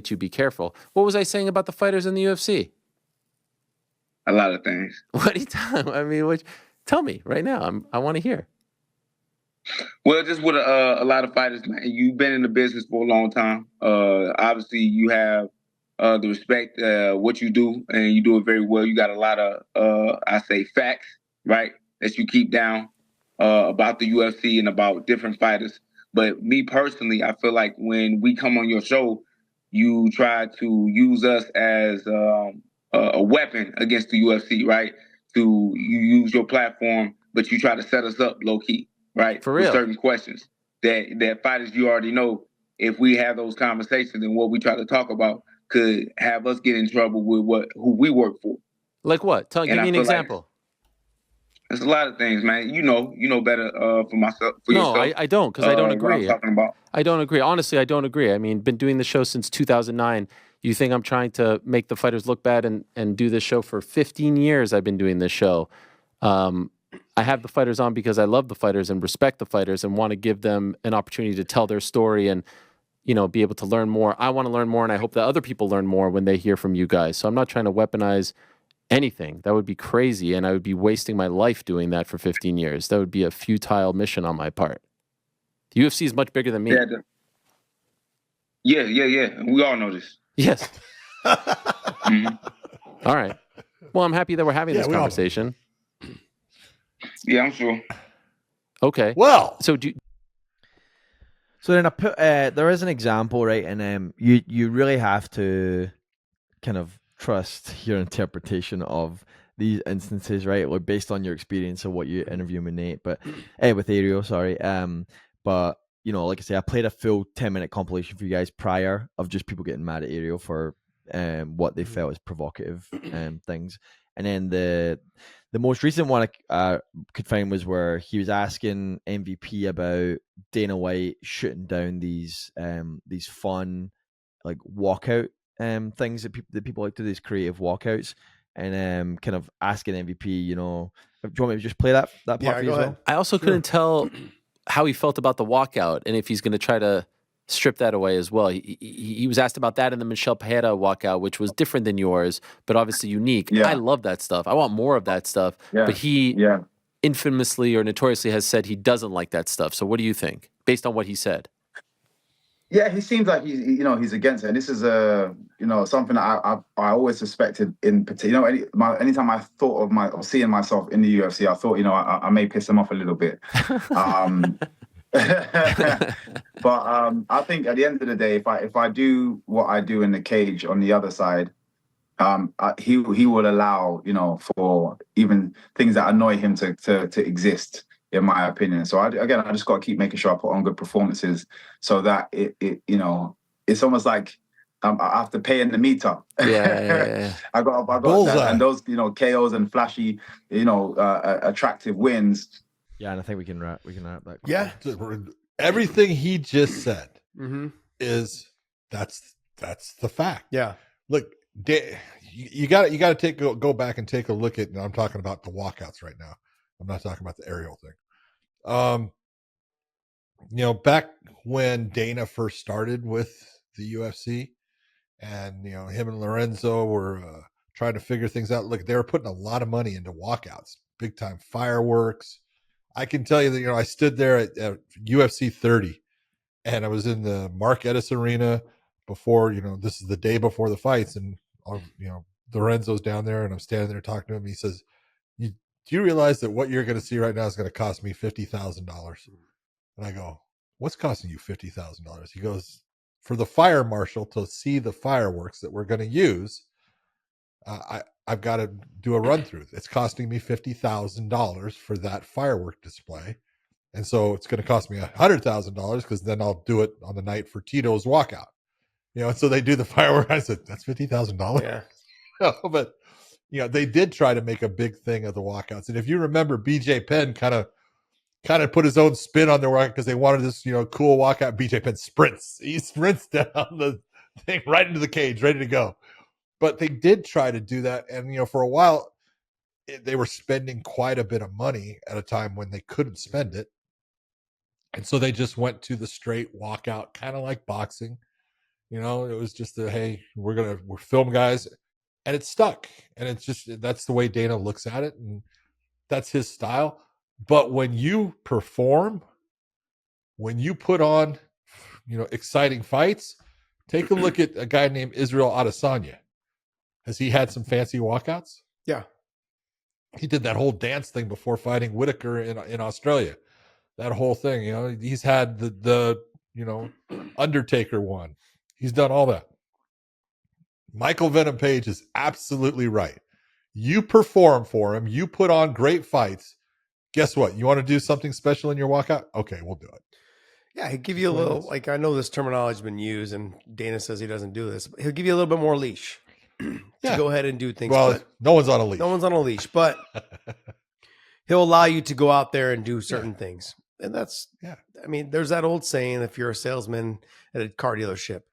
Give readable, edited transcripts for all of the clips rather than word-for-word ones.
say to be careful. What was I saying about the fighters in the UFC? A lot of things. What are you talking? I mean, tell me right now. I want to hear. Well, just with a lot of fighters, man. You've been in the business for a long time. Obviously, you have the respect what you do, and you do it very well. You got a lot of I say facts, right, that you keep down about the UFC and about different fighters. But me personally, I feel like when we come on your show, you try to use us as a weapon against the UFC, right? You use your platform, but you try to set us up low key, right? For real. With certain questions that fighters you already know. If we have those conversations and what we try to talk about could have us get in trouble with who we work for. Like what? Give me an example. There's a lot of things, man. You know better for myself. For yourself. No, I don't, because I don't agree. What I'm talking about. I don't agree. Honestly, I don't agree. I mean, been doing the show since 2009. You think I'm trying to make the fighters look bad and do this show for 15 years? I've been doing this show. I have the fighters on because I love the fighters and respect the fighters and want to give them an opportunity to tell their story and, be able to learn more. I want to learn more, and I hope that other people learn more when they hear from you guys. So I'm not trying to weaponize anything. That would be crazy, and I would be wasting my life doing that for 15 years. That would be a futile mission on my part. The UFC is much bigger than me. Yeah. We all know this. Yes. Mm-hmm. All right. Well, I'm happy that we're having this conversation. Yeah, I'm sure. Okay. Well, so then I put there is an example, right? And you really have to kind of trust your interpretation of these instances, right? Like based on your experience of what you interview with Nate, but with Ariel, sorry. But like I say, I played a full 10-minute compilation for you guys prior of just people getting mad at Ariel for what they felt as provocative things. And then the most recent one I could find was where he was asking MVP about Dana White shooting down these fun like walkout things that people like to do, these creative walkouts, and kind of asking MVP, do you want me to just play that part for you as well? I also couldn't tell how he felt about the walkout and if he's going to try to strip that away as well. He was asked about that in the Michelle Pereira walkout, which was different than yours, but obviously unique. Yeah. I love that stuff. I want more of that stuff. Yeah. But he infamously or notoriously has said he doesn't like that stuff. So what do you think, based on what he said? Yeah, he seems like he's against it. And this is something that I always suspected in particular. Anytime I thought of seeing myself in the UFC, I thought I may piss him off a little bit. But I think at the end of the day, if I do what I do in the cage on the other side, he will allow for even things that annoy him to exist, in my opinion. So I just got to keep making sure I put on good performances so that it's almost like I have to pay in the meter. Yeah. I got that, and those KOs and flashy attractive wins. Yeah, and I think we can wrap that. Yeah, everything he just said is that's the fact. Yeah, look, you got to go back and take a look at. And I'm talking about the walkouts right now. I'm not talking about the Ariel thing. Back when Dana first started with the UFC, and him and Lorenzo were trying to figure things out. Look, they were putting a lot of money into walkouts, big time fireworks. I can tell you that, I stood there at UFC 30 and I was in the Mark Edis Arena before, this is the day before the fights. And, Lorenzo's down there and I'm standing there talking to him. He says, do you realize that what you're going to see right now is going to cost me $50,000? And I go, what's costing you $50,000? He goes, for the fire marshal to see the fireworks that we're going to use, I've got to do a run through. It's costing me $50,000 for that firework display. And so it's going to cost me $100,000 because then I'll do it on the night for Tito's walkout. And so they do the firework. I said, that's $50,000. Yeah. But, they did try to make a big thing of the walkouts. And if you remember, BJ Penn kind of put his own spin on their walkout because they wanted this, cool walkout. BJ Penn sprints. He sprints down the thing right into the cage, ready to go. But they did try to do that. And, for a while, they were spending quite a bit of money at a time when they couldn't spend it. And so they just went to the straight walkout, kind of like boxing. You know, it was just hey, we're film guys, and it stuck. And it's just that's the way Dana looks at it, and that's his style. But when you perform, when you put on, exciting fights, take a look at a guy named Israel Adesanya. Has he had some fancy walkouts? Yeah. He did that whole dance thing before fighting Whitaker in Australia. That whole thing, he's had the Undertaker one. He's done all that. Michael Venom Page is absolutely right. You perform for him. You put on great fights. Guess what? You want to do something special in your walkout? Okay, we'll do it. Yeah, he'll give you a little, like, I know this terminology has been used and Dana says he doesn't do this, but he'll give you a little bit more leash to go ahead and do things. Well, no one's on a leash. No one's on a leash, but he'll allow you to go out there and do certain things. And that's, I mean, there's that old saying, if you're a salesman at a car dealership,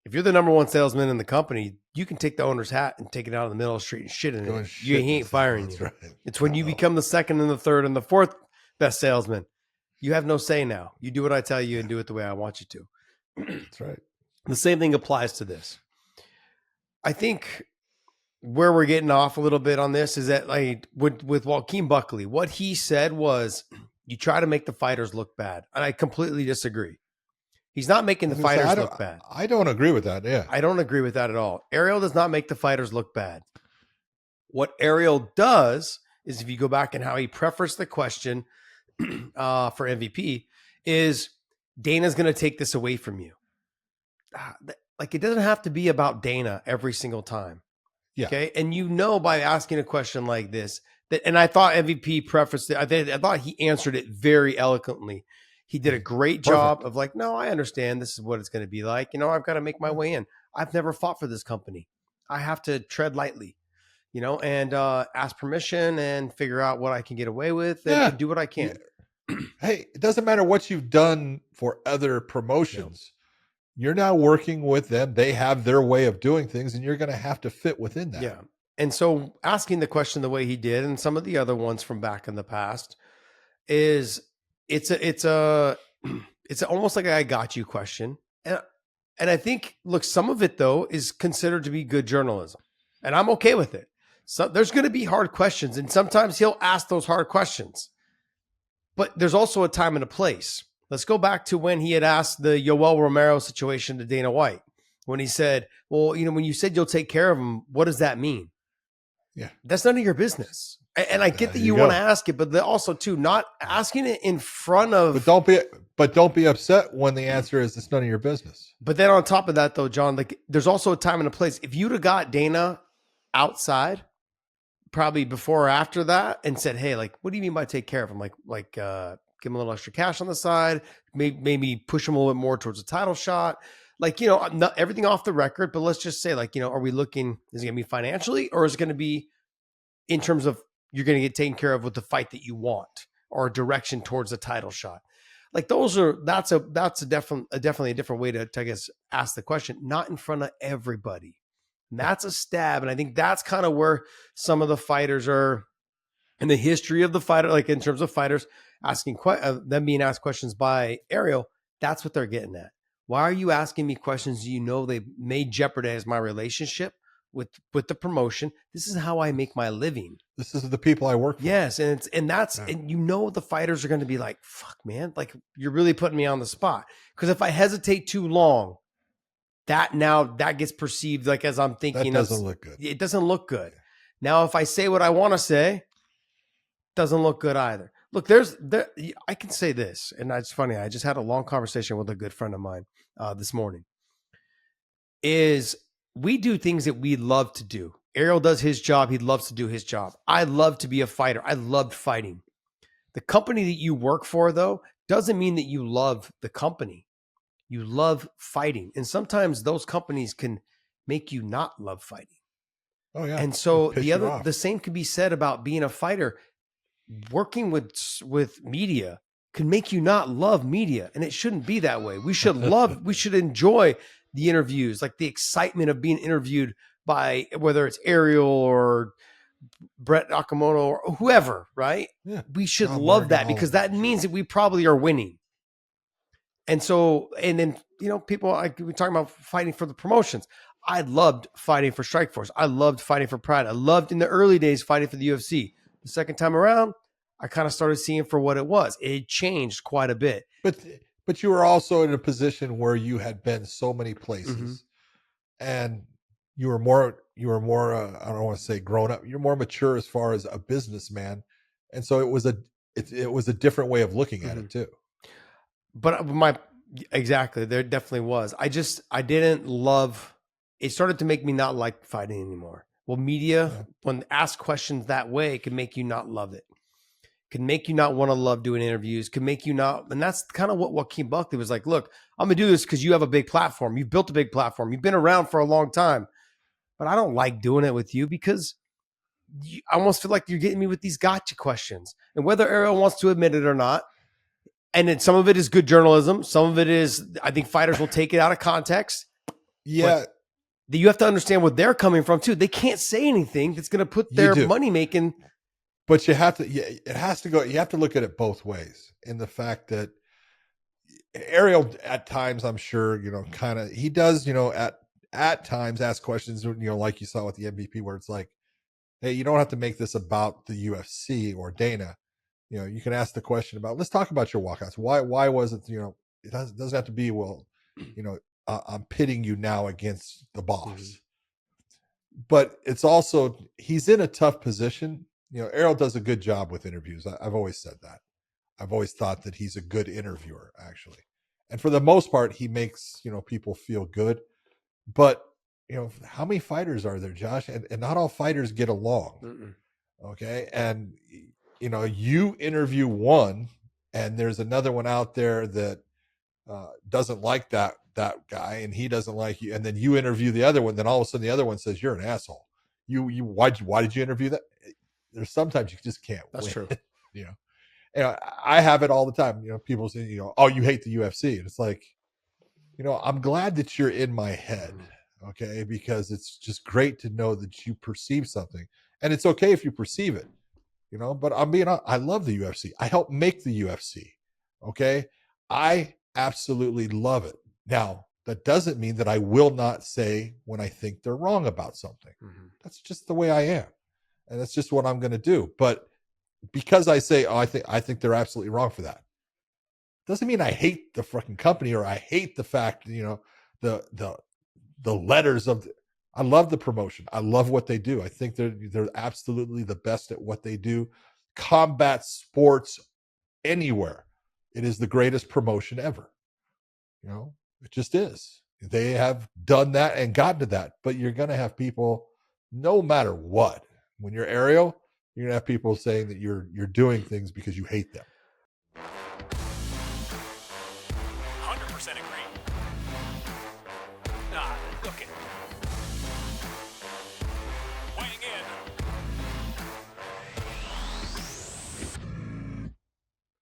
if you're the number one salesman in the company, you can take the owner's hat and take it out in the middle of the street and shit in it. He ain't firing you. Right. It's when you become the second and the third and the fourth best salesman. You have no say now. You do what I tell you and do it the way I want you to. That's right. The same thing applies to this. I think where we're getting off a little bit on this is that, like, with Joaquin Buckley, what he said was, you try to make the fighters look bad. And I completely disagree. He's not making the fighters look bad. I don't agree with that. Yeah. I don't agree with that at all. Ariel does not make the fighters look bad. What Ariel does is, if you go back and how he prefaced the question for MVP, is Dana's going to take this away from you. Like, it doesn't have to be about Dana every single time. Yeah. Okay. And by asking a question like this, and I thought MVP prefaced it. I thought he answered it very eloquently. He did a great job of like, no, I understand this is what it's going to be like. I've got to make my way in. I've never fought for this company. I have to tread lightly, and ask permission and figure out what I can get away with and do what I can. Yeah. Hey, it doesn't matter what you've done for other promotions. You're now working with them. They have their way of doing things, and you're going to have to fit within that. Yeah. And so asking the question the way he did, and some of the other ones from back in the past, is it's almost like a I got you question. And I think, look, some of it though is considered to be good journalism, and I'm okay with it. So there's going to be hard questions, and sometimes he'll ask those hard questions, but there's also a time and a place. Let's go back to when he had asked the Yoel Romero situation to Dana White, when he said, well, when you said you'll take care of him, what does that mean? Yeah. That's none of your business. And I get that you want to ask it, but also too, not asking it in front of. But don't be upset when the answer is it's none of your business. But then on top of that though, John, like, there's also a time and a place. If you'd have got Dana outside, probably before or after that, and said, hey, like, what do you mean by take care of him? Like, give him a little extra cash on the side, maybe push him a little bit more towards a title shot. Like, not everything off the record, but let's just say, like, are we looking, is it going to be financially, or is it going to be in terms of you're going to get taken care of with the fight that you want, or a direction towards a title shot? Like, that's definitely a different way to I guess, ask the question, not in front of everybody. And that's a stab. And I think that's kind of where some of the fighters are in the history of the fighter, like in terms of fighters asking them being asked questions by Ariel. That's what they're getting at. Why are you asking me questions they may jeopardize my relationship with the promotion? This is how I make my living. This is the people I work for. Yes, and the fighters are going to be like, fuck, man, like, you're really putting me on the spot. Because if I hesitate too long, that gets perceived like, as I'm thinking, that doesn't look good. It doesn't look good. Now, if I say what I want to say, doesn't look good either. Look, I can say this, and it's funny. I just had a long conversation with a good friend of mine this morning. Is we do things that we love to do. Ariel does his job. He loves to do his job. I love to be a fighter. I loved fighting. The company that you work for, though, doesn't mean that you love the company. You love fighting. And sometimes those companies can make you not love fighting. Oh, yeah. And so the same could be said about being a fighter. Working with media can make you not love media, and it shouldn't be that way. We should enjoy the interviews, like the excitement of being interviewed by, whether it's Ariel or Brett Nakamoto or whoever, right? Yeah. We should love that, because that means that we probably are winning. And so, and then, people like we talking about fighting for the promotions. I loved fighting for Strikeforce. I loved fighting for Pride. I loved in the early days fighting for the UFC. The second time around, I kind of started seeing for what it was. It changed quite a bit. But you were also in a position where you had been so many places, and you were more I don't want to say grown up. You're more mature as far as a businessman, and so it was a different way of looking at it too. But exactly, there definitely was. I didn't love. It started to make me not like fighting anymore. Well, media, when asked questions that way, can make you not love it. Can make you not want to love doing interviews. Can make you not, and that's kind of what Joaquin Buckley was like. Look, I'm gonna do this because you have a big platform. You've built a big platform. You've been around for a long time, but I don't like doing it with you because I almost feel like you're getting me with these gotcha questions. And whether Ariel wants to admit it or not, and then some of it is good journalism. Some of it is, I think fighters will take it out of context. Yeah. You have to understand where they're coming from too. They can't say anything that's going to put their money making. But you have to, it has to go. You have to look at it both ways. In the fact that Ariel, at times, I'm sure, kind of, he does, at times ask questions, like you saw with the MVP, where it's like, hey, you don't have to make this about the UFC or Dana. You can ask the question about, let's talk about your walkouts. Why was it, it doesn't have to be, well, I'm pitting you now against the boss. But it's also, he's in a tough position. Ariel does a good job with interviews. I've always said that. I've always thought that he's a good interviewer, actually. And for the most part, he makes, people feel good. But, how many fighters are there, Josh? And not all fighters get along. Okay. And, you interview one and there's another one out there that doesn't like that guy, and he doesn't like you. And then you interview the other one. Then all of a sudden the other one says, you're an asshole. Why did you interview that? There's sometimes you just can't That's win. true. I have it all the time. People say, oh, you hate the UFC. And it's like, I'm glad that you're in my head. Okay. Because it's just great to know that you perceive something, and it's okay if you perceive it, but I'm being honest, I love the UFC. I helped make the UFC. Okay. I absolutely love it. Now, that doesn't mean that I will not say when I think they're wrong about something. That's just the way I am. And that's just what I'm going to do. But because I say, oh, I think they're absolutely wrong for that, doesn't mean I hate the fucking company, or I hate the fact, the letters of I love the promotion. I love what they do. I think they're absolutely the best at what they do. Combat sports anywhere, it is the greatest promotion ever. It just is. They have done that and gotten to that. But you're going to have people, no matter what, when you're Ariel, you're going to have people saying that you're doing things because you hate them. 100% agree.